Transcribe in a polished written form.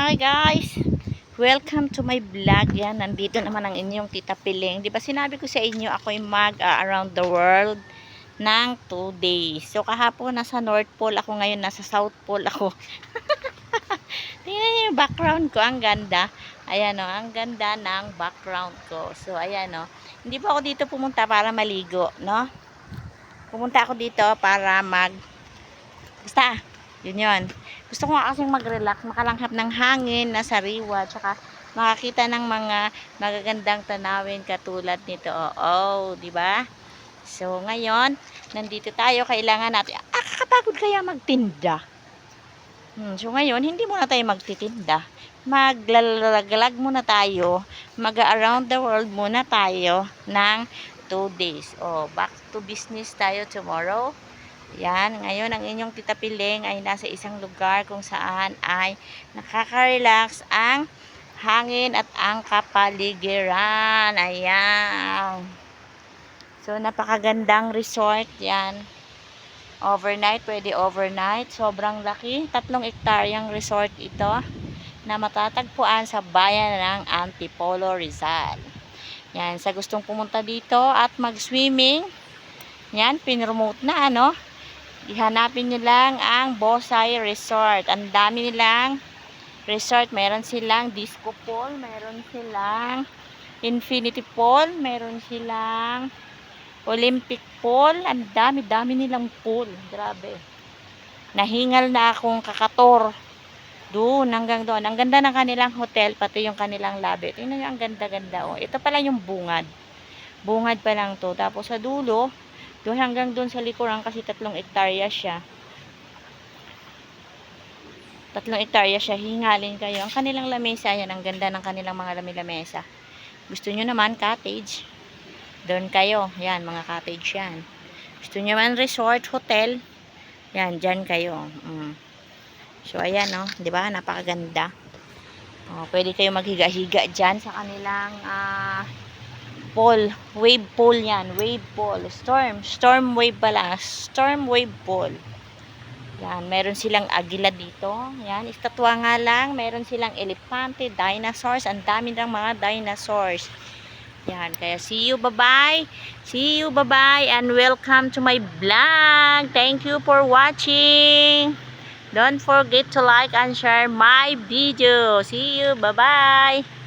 Hi guys! Welcome to my vlog. Yan, nandito naman ang inyong Tita Piling. Di ba sinabi ko sa inyo, ako'y around the world ng 2 days. So kahapon nasa North Pole ako, ngayon nasa South Pole ako. Tingnan niyo yung background ko, ang ganda. Ayan o, ang ganda ng background ko. So ayan o, hindi po ako dito pumunta para maligo, no? Pumunta ako dito para basta, yun. Gusto ko nga kasing mag-relax, makalanghap ng hangin na sariwa, tsaka makakita ng mga magagandang tanawin katulad nito. Oh, di ba? So, ngayon, nandito tayo, kailangan natin, kakapagod kaya magtinda. So, ngayon, hindi muna tayo magtitinda. Maglalaglag muna tayo, mag-around the world muna tayo ng 2 days. Oh, back to business tayo tomorrow. Yan, ngayon ang inyong Tita Piling ay nasa isang lugar kung saan ay nakaka-relax ang hangin at ang kapaligiran. Ayan. So, napakagandang resort yan. Overnight, pwede overnight. Sobrang laki. 3 hektaryang resort ito na matatagpuan sa bayan ng Antipolo, Rizal. Yan, sa gustong pumunta dito at mag-swimming, yan, pinromote na, ano? Ihanapin nyo lang ang Bosay Resort. Ang dami nilang resort. Meron silang disco pool, meron silang infinity pool, meron silang Olympic pool. Ang dami nilang pool. Grabe. Nahingal na akong kakator. Doon, hanggang doon. Ang ganda ng kanilang hotel, pati yung kanilang lobby. Tingnan nyo, ang ganda-ganda. Oh. Ito pala yung bungad. Bungad pa lang to. Tapos sa dulo, doon hanggang doon sa likuran, kasi 3 hektarya siya. 3 hektarya siya. Hingalin kayo. Ang kanilang lamesa, yan. Ang ganda ng kanilang mga lamesa. Gusto nyo naman cottage, doon kayo. Yan, mga cottage yan. Gusto nyo naman resort, hotel, yan, dyan kayo. So, ayan, no. Diba? Napakaganda. Pwede kayo maghiga-higa dyan sa kanilang pool, wave pool yan, wave pool, storm wave pala, storm wave pool. Yan, meron silang agila dito. Yan, estatwa nga lang, meron silang elepante, dinosaurs, ang dami ng mga dinosaurs. Yan, kaya see you, bye-bye, and welcome to my vlog. Thank you for watching. Don't forget to like and share my video. See you, bye-bye.